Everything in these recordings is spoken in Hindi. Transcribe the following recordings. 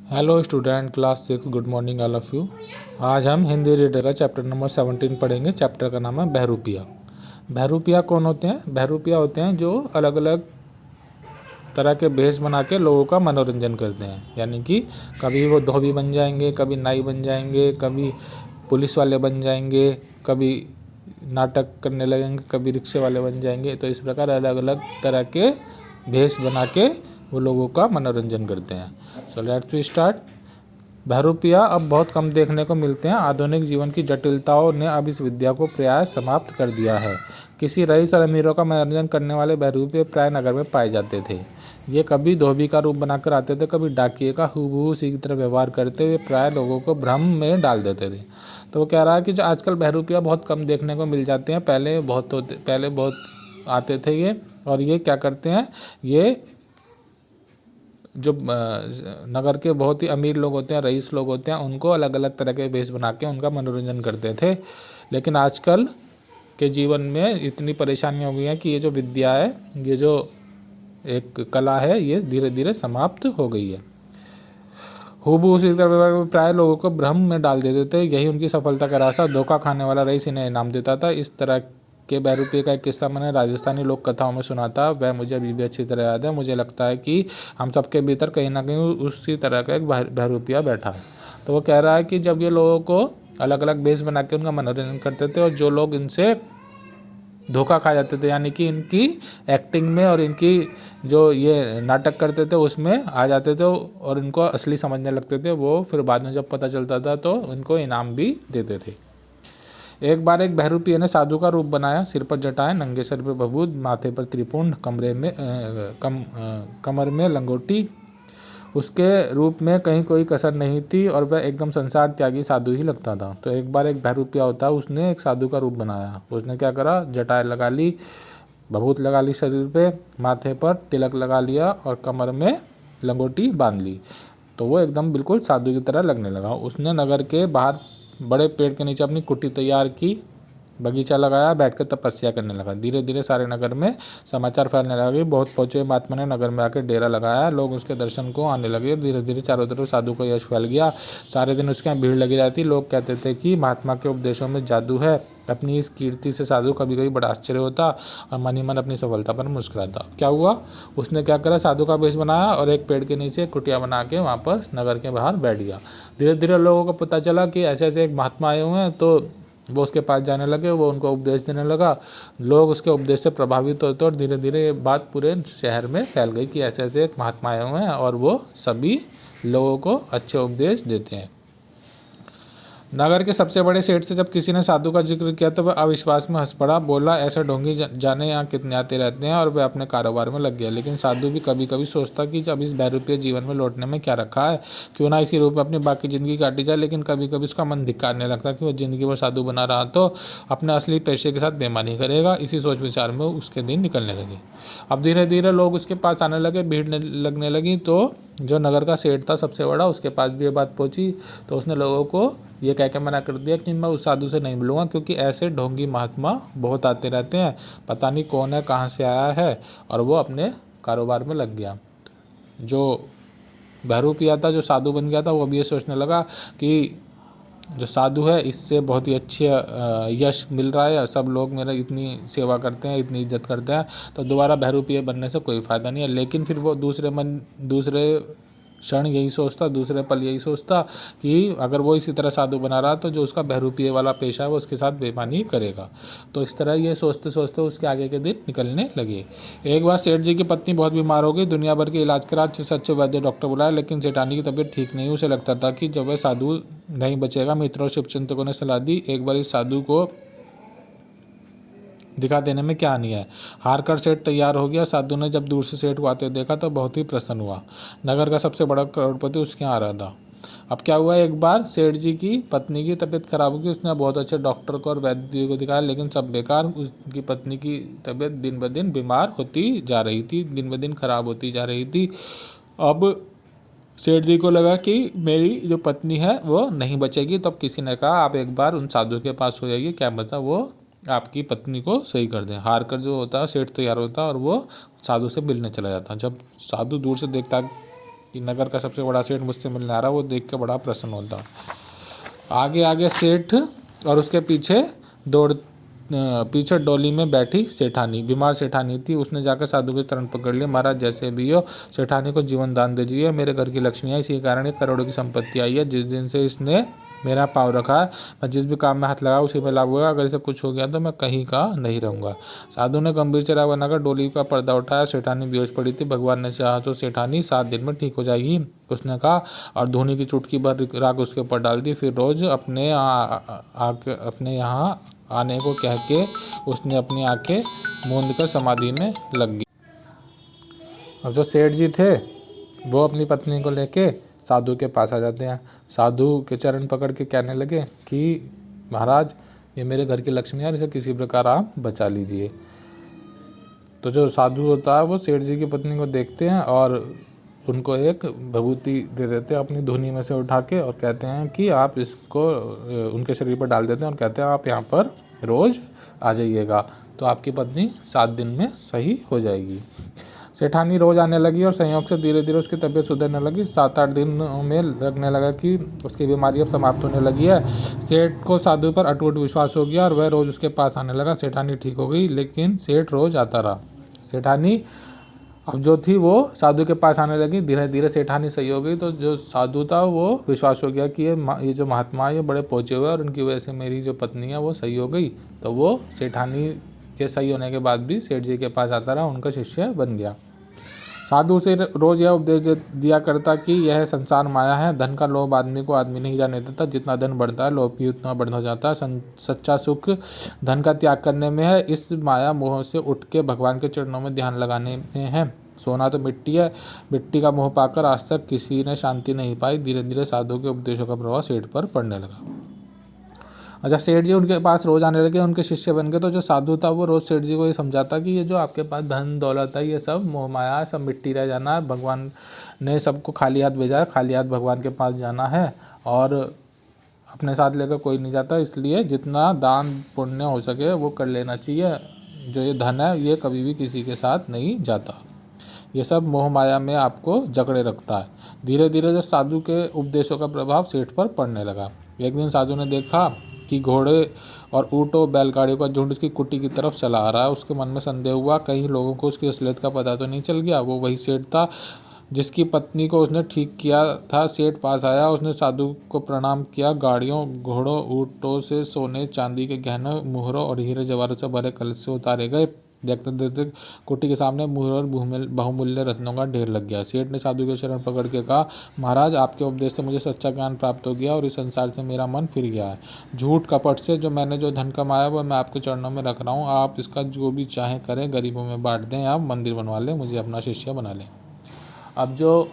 Hello student, class 6, good morning all of you. आज हम हिंदी रीडर का चैप्टर नंबर 17 पढ़ेंगे। चैप्टर का नाम है बहरूपिया। बहरूपिया कौन होते हैं? बहरूपिया होते हैं जो अलग अलग तरह के भेष बना के लोगों का मनोरंजन करते हैं। यानी कि कभी वो धोबी बन जाएंगे, कभी नाई बन जाएंगे, कभी पुलिस वाले बन जाएंगे, कभी नाटक करने लगेंगे, कभी रिक्शे वाले बन जाएंगे। तो इस प्रकार अलग अलग तरह के भेष बना के वो लोगों का मनोरंजन करते हैं। So let's we start. बहरूपिया अब बहुत कम देखने को मिलते हैं। आधुनिक जीवन की जटिलताओं ने अब इस विद्या को प्राय समाप्त कर दिया है। किसी रईस और अमीरों का मनोरंजन करने वाले बहरूपिया प्राय नगर में पाए जाते थे। ये कभी धोबी का रूप बनाकर आते थे, कभी डाकिये का हूबहू उसी की तरह व्यवहार करते हुए प्राय लोगों को भ्रम में डाल देते थे। तो वो कह रहा है कि जो आजकल बहरूपिया बहुत कम देखने को मिल जाते हैं। पहले बहुत आते थे ये। और ये क्या करते हैं, ये जो नगर के बहुत ही अमीर लोग होते हैं, रईस लोग होते हैं, उनको अलग अलग तरह के भेष बना के उनका मनोरंजन करते थे। लेकिन आजकल के जीवन में इतनी परेशानियां हो गई हैं कि ये जो विद्या है, ये जो एक कला है, ये धीरे धीरे समाप्त हो गई है। हूबहू उसी तरह प्राय लोगों को भ्रम में डाल देते थे। यही उनकी सफलता का रास्ता। धोखा खाने वाला रईस इन्हें इनाम देता था। इस तरह के बहरूपिये का एक किस्सा मैंने राजस्थानी लोक कथाओं में सुना था। वह मुझे अभी भी अच्छी तरह याद है। मुझे लगता है कि हम सबके भीतर कहीं ना कहीं उसी तरह का एक बहरूपिया बैठा है। तो वो कह रहा है कि जब ये लोगों को अलग अलग भेष बना के उनका मनोरंजन करते थे और जो लोग इनसे धोखा खा जाते थे, यानी कि इनकी एक्टिंग में और इनकी जो ये नाटक करते थे उसमें आ जाते थे और इनको असली समझने लगते थे, वो फिर बाद में जब पता चलता था तो इनको इनाम भी देते थे। एक बार एक बहरूपिये ने साधु का रूप बनाया। सिर पर जटाएं, नंगे सर पर भभूत, माथे पर त्रिपुंड, कमर में लंगोटी। उसके रूप में कहीं कोई कसर नहीं थी और वह एकदम संसार त्यागी साधु ही लगता था। तो एक बार एक बहरूपिया होता, उसने एक साधु का रूप बनाया। उसने क्या करा, जटाएं लगा ली, भभूत लगा ली शरीर पे, माथे पर तिलक लगा लिया और कमर में लंगोटी बांध ली। तो वो एकदम बिल्कुल साधु की तरह लगने लगा। उसने नगर के बाहर बड़े पेड़ के नीचे अपनी कुटी तैयार की, बगीचा लगाया, बैठकर तपस्या करने लगा। धीरे धीरे सारे नगर में समाचार फैलने लगे। बहुत पहुंचे महात्मा ने नगर में आकर डेरा लगाया। लोग उसके दर्शन को आने लगे। धीरे धीरे चारों तरफ साधु का यश फैल गया। सारे दिन उसके यहाँ भीड़ लगी रहती। लोग कहते थे कि महात्मा के उपदेशों में जादू है। अपनी इस कीर्ति से साधु कभी कभी बड़ा आश्चर्य होता और मन ही मन अपनी सफलता पर मुस्कुराता। क्या हुआ, उसने क्या करा, साधु का वेश बनाया और एक पेड़ के नीचे कुटिया बना के वहाँ पर नगर के बाहर बैठ गया। धीरे धीरे लोगों को पता चला कि ऐसे ऐसे एक महात्मा आए हुए हैं। तो वो उसके पास जाने लगे, वो उनको उपदेश देने लगा। लोग उसके उपदेश से प्रभावित होते और धीरे धीरे ये बात पूरे शहर में फैल गई कि ऐसे ऐसे एक महात्मा आए हुए हैं और वो सभी लोगों को अच्छे उपदेश देते हैं। नगर के सबसे बड़े सेठ से जब किसी ने साधु का जिक्र किया तो वह अविश्वास में हंस पड़ा। बोला, ऐसे ढोंगी जाने यहाँ कितने आते रहते हैं। और वह अपने कारोबार में लग गया। लेकिन साधु भी कभी कभी सोचता कि जब इस बहरूपिये जीवन में लौटने में क्या रखा है, क्यों ना इसी रूप में अपनी बाकी ज़िंदगी काटी जाए। लेकिन कभी कभी उसका मन धिक्कारने लगता कि वह ज़िंदगी भर साधु बना रहा तो अपने असली पेशे के साथ बेईमानी करेगा। इसी सोच विचार में उसके दिन निकलने लगे। अब धीरे धीरे लोग उसके पास आने लगे, भीड़ लगने लगी। तो जो नगर का सेठ था सबसे बड़ा, उसके पास भी ये बात पहुंची। तो उसने लोगों को ये कह के मना कर दिया कि मैं उस साधु से नहीं मिलूंगा, क्योंकि ऐसे ढोंगी महात्मा बहुत आते रहते हैं, पता नहीं कौन है, कहाँ से आया है। और वो अपने कारोबार में लग गया। जो बहरूपिया था, जो साधु बन गया था, वो भी ये सोचने लगा कि जो साधु है इससे बहुत ही अच्छे यश मिल रहा है, सब लोग मेरा इतनी सेवा करते हैं, इतनी इज्जत करते हैं, तो दोबारा बहरूपिया बनने से कोई फ़ायदा नहीं है। लेकिन फिर वो दूसरे क्षण यही सोचता, दूसरे पल यही सोचता कि अगर वो इसी तरह साधु बना रहा तो जो उसका बहरूपिये वाला पेशा है वो उसके साथ बेईमानी करेगा। तो इस तरह ये सोचते सोचते उसके आगे के दिन निकलने लगे। एक बार सेठ जी की पत्नी बहुत बीमार हो गई। दुनिया भर के इलाज करा, अच्छे से अच्छे वैद्य डॉक्टर बुलाए, लेकिन सेठानी की तबीयत ठीक नहीं। उसे लगता था कि जब वह साधु नहीं बचेगा। मित्रों और शुभचिंतकों ने सलाह दी, एक बार इस साधु को दिखा देने में क्या हानि है। हार कर सेठ तैयार हो गया। साधु ने जब दूर से सेठ को आते देखा तो बहुत ही प्रसन्न हुआ। नगर का सबसे बड़ा करोड़पति उसके यहाँ आ रहा था। अब क्या हुआ, एक बार सेठ जी की पत्नी की तबीयत खराब हो गई। उसने बहुत अच्छे डॉक्टर को और वैद्य को दिखाया, लेकिन सब बेकार। उसकी पत्नी की तबीयत दिन ब दिन बीमार होती जा रही थी, दिन ब दिन खराब होती जा रही थी। अब सेठ जी को लगा कि मेरी जो पत्नी है वो नहीं बचेगी। तब किसी ने कहा, आप एक बार उन साधु के पास हो जाइए, क्या पता वो आपकी पत्नी को सही कर दें। हार कर जो होता है सेठ तैयार होता और वो साधु से मिलने चला जाता। जब साधु दूर से देखता कि नगर का सबसे बड़ा सेठ मुझसे मिलने आ रहा, वो देख के बड़ा प्रसन्न होता। आगे आगे सेठ और उसके पीछे डोली में बैठी सेठानी, बीमार सेठानी थी। उसने जाकर साधु के चरण पकड़ लिए। महाराज जैसे भी हो सेठानी को जीवन दान दीजिए, मेरे घर की लक्ष्मी है, इसी कारण 1 करोड़ की संपत्ति आई है। जिस दिन से इसने मेरा पाँव रखा है, मैं जिस भी काम में हाथ लगा उसी में लाभ होगा। अगर इसे कुछ हो गया तो मैं कहीं का नहीं रहूँगा। साधु ने गंभीर चेहरा बनाकर डोली का पर्दा उठाया। सेठानी बेहोश पड़ी थी। भगवान ने चाहा तो सेठानी 7 दिन में ठीक हो जाएगी, उसने कहा, और धूनी की चुटकी भर राख उसके ऊपर डाल दी। फिर रोज अपने यहाँ आने को कह के उसने अपनी आंखें मूंद कर समाधि में लग गई। अब जो सेठ जी थे वो अपनी पत्नी को लेके साधु के पास आ जाते हैं। साधु के चरण पकड़ के कहने लगे कि महाराज ये मेरे घर की लक्ष्मी है, इसे किसी प्रकार आप बचा लीजिए। तो जो साधु होता है वो सेठ जी की पत्नी को देखते हैं और उनको एक विभूति दे देते हैं अपनी धुनी में से उठा के, और कहते हैं कि आप इसको उनके शरीर पर डाल देते हैं और कहते हैं आप यहाँ पर रोज़ आ जाइएगा तो आपकी पत्नी 7 दिन में सही हो जाएगी। सेठानी रोज़ आने लगी और संयोग से धीरे धीरे उसकी तबीयत सुधरने लगी। 7-8 दिन में लगने लगा कि उसकी बीमारी अब समाप्त होने लगी है। सेठ को साधु पर अटूट विश्वास हो गया और वह रोज़ उसके पास आने लगा। सेठानी ठीक हो गई, लेकिन सेठ रोज़ आता रहा। सेठानी अब जो थी वो साधु के पास आने लगी। धीरे धीरे सेठानी सही हो गई। तो जो साधु था वो विश्वास हो गया कि ये जो महात्मा है ये बड़े पहुँचे हुए और उनकी वजह से मेरी जो पत्नी है वो सही हो गई। तो वो सेठानी के सही होने के बाद भी सेठ जी के पास आता रहा, उनका शिष्य बन गया। साधु उसे रोज़ यह उपदेश दिया करता कि यह संसार माया है। धन का लोभ आदमी को आदमी नहीं रहने देता। जितना धन बढ़ता है लोभ भी उतना बढ़ता जाता है। सच्चा सुख धन का त्याग करने में है, इस माया मोह से उठ के भगवान के चरणों में ध्यान लगाने में है। सोना तो मिट्टी है, मिट्टी का मोह पाकर आज तक किसी ने शांति नहीं पाई। धीरे धीरे साधु के उपदेशों का प्रभाव सेठ पर पड़ने लगा। और जब सेठ जी उनके पास रोज़ आने लगे, उनके शिष्य बन गए, तो जो साधु था वो रोज़ सेठ जी को ये समझाता कि ये जो आपके पास धन दौलत है ये सब मोह माया है, सब मिट्टी रह जाना है। भगवान ने सबको खाली हाथ भेजा है, खाली हाथ भगवान के पास जाना है और अपने साथ लेकर कोई नहीं जाता। इसलिए जितना दान पुण्य हो सके वो कर लेना चाहिए। जो ये धन है ये कभी भी किसी के साथ नहीं जाता, ये सब मोह माया में आपको जकड़े रखता है। धीरे धीरे जो साधु के उपदेशों का प्रभाव सेठ पर पड़ने लगा। एक दिन साधु ने देखा कि घोड़े और ऊँटों बैलगाड़ियों का झुंड उसकी कुटी की तरफ चला आ रहा है। उसके मन में संदेह हुआ, कहीं लोगों को उसकी असलियत का पता तो नहीं चल गया। वो वही सेठ था जिसकी पत्नी को उसने ठीक किया था। सेठ पास आया, उसने साधु को प्रणाम किया। गाड़ियों घोड़ों ऊँटों से सोने चांदी के गहने मुहरों और हीरे जवाहरों से भरे कलश से उतारे गए। देखते देखते कुटी के सामने मुहर और बहुमूल्य रत्नों का ढेर लग गया। सेठ ने साधु के शरण पकड़ के कहा, महाराज आपके उपदेश से मुझे सच्चा ज्ञान प्राप्त हो गया और इस संसार से मेरा मन फिर गया है। झूठ कपट से जो मैंने जो धन कमाया वो मैं आपके चरणों में रख रहा हूँ। आप इसका जो भी चाहे करें, गरीबों में बांट दें, आप मंदिर बनवा लें, मुझे अपना शिष्य बना लें। अब जो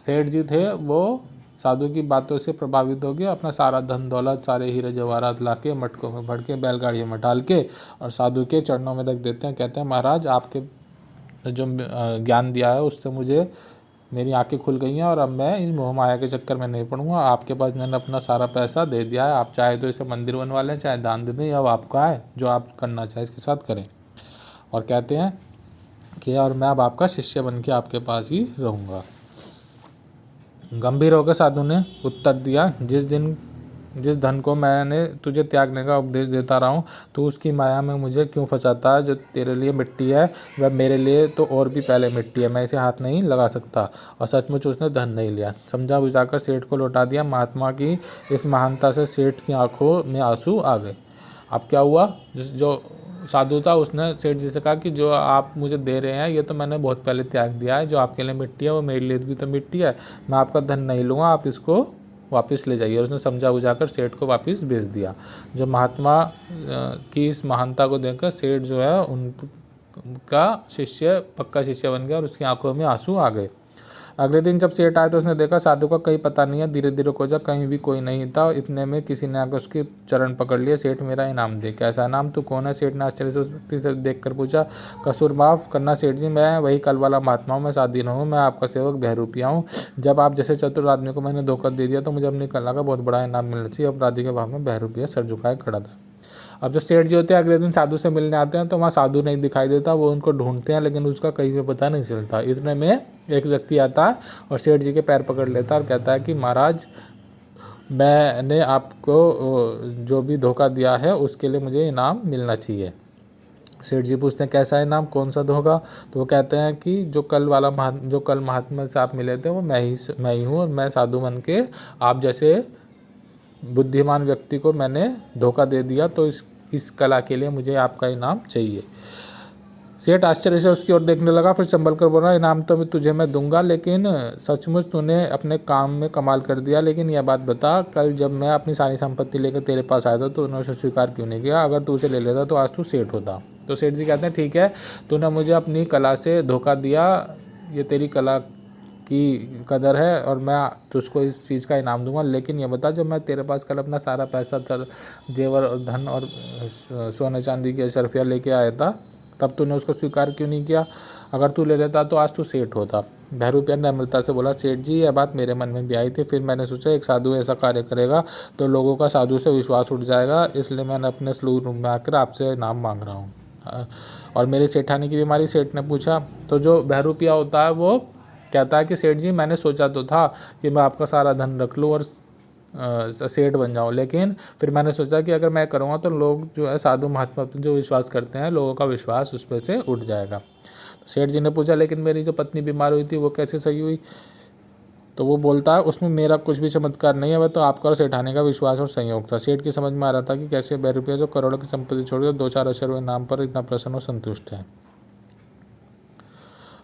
सेठ जी थे वो साधु की बातों से प्रभावित हो गए। अपना सारा धन दौलत, सारे हीरे जवाहरात लाके मटकों में भर के बैलगाड़ियों में डाल के और साधु के चरणों में रख देते हैं। कहते हैं, महाराज आपके जो ज्ञान दिया है उससे मुझे मेरी आंखें खुल गई हैं और अब मैं इन मोह माया के चक्कर में नहीं पड़ूंगा। आपके पास मैंने अपना सारा पैसा दे दिया है, आप चाहे तो इसे मंदिर बनवा लें, चाहे दान दे दें, अब आपका है, जो आप करना चाहे इसके साथ करें। और कहते हैं कि और मैं अब आपका शिष्य बन के आपके पास ही रहूँगा। गंभीर होकर साधु ने उत्तर दिया, जिस धन को मैंने तुझे त्यागने का उपदेश देता रहा हूँ, तो उसकी माया में मुझे क्यों फंसाता है। जो तेरे लिए मिट्टी है वह मेरे लिए तो और भी पहले मिट्टी है, मैं इसे हाथ नहीं लगा सकता। और सचमुच उसने धन नहीं लिया। समझा बुझाकर सेठ को लौटा दिया। महात्मा की इस महानता से सेठ की आंखों में आंसू आ गए। अब क्या हुआ, जो साधु था उसने सेठ जी से कहा कि जो आप मुझे दे रहे हैं ये तो मैंने बहुत पहले त्याग दिया है। जो आपके लिए मिट्टी है वो मेरे लिए भी तो मिट्टी है, मैं आपका धन नहीं लूँगा, आप इसको वापस ले जाइए। और उसने समझा बुझाकर सेठ को वापस भेज दिया। जो महात्मा की इस महानता को देखकर सेठ जो है उनका शिष्य पक्का शिष्य बन गया और उसकी आंखों में आंसू आ गए। अगले दिन जब सेठ आया तो उसने देखा साधु का कहीं पता नहीं है। धीरे धीरे खोजा, कहीं भी कोई नहीं था। इतने में किसी ने आकर उसके चरण पकड़ लिए। सेठ मेरा इनाम दे। कैसा इनाम, तू कौन है? सेठ ने आश्चर्य से उस व्यक्ति से देखकर पूछा। कसूर माफ करना सेठ जी, मैं वही कल वाला महात्मा हूँ, मैं साधीन हूँ, मैं आपका सेवक बहरूपिया हूँ। जब आप जैसे चतुर आदमी को मैंने धोखा दे दिया तो मुझे अपनी कला का बहुत बड़ा इनाम मिलना चाहिए। अपराधी के भाव में बहरूपिया सर झुकाए खड़ा था। अब जो सेठ जी होते हैं अगले दिन साधु से मिलने आते हैं तो वहाँ साधु नहीं दिखाई देता, वो उनको ढूंढते हैं लेकिन उसका कहीं भी पता नहीं चलता। इतने में एक व्यक्ति आता है और सेठ जी के पैर पकड़ लेता है और कहता है कि महाराज, मैंने आपको जो भी धोखा दिया है उसके लिए मुझे इनाम मिलना चाहिए। सेठ जी पूछते हैं कैसा इनाम, कौन सा धोखा? तो वो कहते हैं कि जो कल महात्मा से आप मिले थे वो मैं ही हूँ, और मैं साधु बन के आप जैसे बुद्धिमान व्यक्ति को मैंने धोखा दे दिया, तो इस कला के लिए मुझे आपका इनाम चाहिए। सेठ आश्चर्य से उसकी ओर देखने लगा, फिर संभल कर बोला, इनाम तो तुझे मैं दूंगा, लेकिन सचमुच तूने अपने काम में कमाल कर दिया। लेकिन यह बात बता, कल जब मैं अपनी सारी संपत्ति लेकर तेरे पास आया था तो तूने उसे स्वीकार क्यों नहीं किया? अगर तू उसे ले लेता तो आज तू सेठ होता। तो सेठ जी कहते हैं ठीक है, तूने मुझे अपनी कला से धोखा दिया, ये तेरी कला की कदर है और मैं तुझको इस चीज़ का इनाम दूंगा। लेकिन ये बता, जब मैं तेरे पास कल अपना सारा पैसा जेवर धन और सोने चांदी की अशरफिया लेके आया था, तब तूने उसको स्वीकार क्यों नहीं किया? अगर तू ले लेता तो आज तू सेठ होता। बहरूपिया ने नम्रता से बोला, सेठ जी यह बात मेरे मन में भी आई थी, फिर मैंने सोचा एक साधु ऐसा कार्य करेगा तो लोगों का साधु से विश्वास उठ जाएगा, इसलिए मैंने अपने सलूक रूम में आकर आपसे इनाम मांग रहा हूँ। और मेरी सेठानी की बीमारी? सेठ ने पूछा। तो जो बहरूपिया होता है वो कहता है कि सेठ जी, मैंने सोचा तो था कि मैं आपका सारा धन रख लूँ और सेठ बन जाऊँ, लेकिन फिर मैंने सोचा कि अगर मैं करूँगा तो लोग जो है साधु महात्मा पर जो विश्वास करते हैं, लोगों का विश्वास उस पर से उठ जाएगा। तो सेठ जी ने पूछा, लेकिन मेरी जो पत्नी बीमार हुई थी वो कैसे सही हुई? तो वो बोलता है, उसमें मेरा कुछ भी चमत्कार नहीं है, वह तो आपका और सेठानी का विश्वास और संयोग था। सेठ की समझ में आ रहा था कि कैसे बहरूपिया जो करोड़ों की संपत्ति छोड़कर 2-4 अशरफे नाम पर इतना प्रसन्न और संतुष्ट है।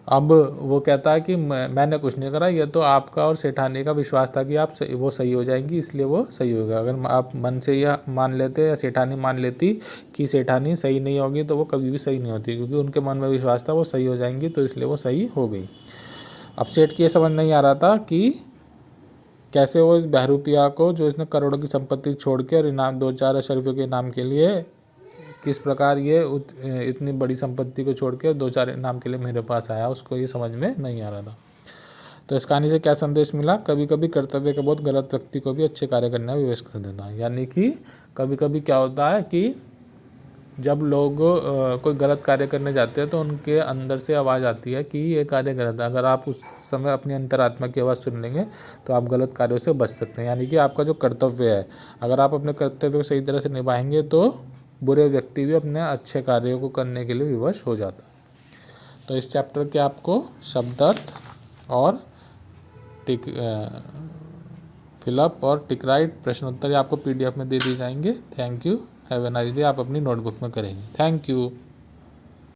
अब वो कहता है कि मैंने कुछ नहीं करा, ये तो आपका और सेठानी का विश्वास था कि वो सही हो जाएंगी, इसलिए वो सही होगा। अगर आप मन से यह मान लेते या सेठानी मान लेती कि सेठानी सही नहीं होगी तो वो कभी भी सही नहीं होती, क्योंकि उनके मन में विश्वास था वो सही हो जाएंगी, तो इसलिए वो सही हो गई। अब सेठ की ये समझ नहीं आ रहा था कि कैसे वो इस बहरूपिया को, जो इसने करोड़ों की संपत्ति छोड़ के और इनाम 2-4 अशरफियों के इनाम के लिए, किस प्रकार ये इतनी बड़ी संपत्ति को छोड़ के 2-4 इनाम के लिए मेरे पास आया, उसको ये समझ में नहीं आ रहा था। तो इस कहानी से क्या संदेश मिला? कभी कभी कर्तव्य का बहुत गलत व्यक्ति को भी अच्छे कार्य करने में विवश कर देता है। यानी कि कभी कभी क्या होता है कि जब लोग कोई गलत कार्य करने जाते हैं तो उनके अंदर से आवाज़ आती है कि ये कार्य गलत है। अगर आप उस समय अपनी अंतरात्मा की आवाज़ सुन लेंगे तो आप गलत कार्यों से बच सकते हैं। यानी कि आपका जो कर्तव्य है, अगर आप अपने कर्तव्य को सही तरह से निभाएंगे तो बुरे व्यक्ति भी अपने अच्छे कार्यों को करने के लिए विवश हो जाता है। तो इस चैप्टर के आपको शब्दार्थ और फिलअप और टिक राइट प्रश्नोत्तर आपको PDF में दे दिए जाएंगे। Thank you, have a nice day. आप अपनी नोटबुक में करेंगे। Thank you.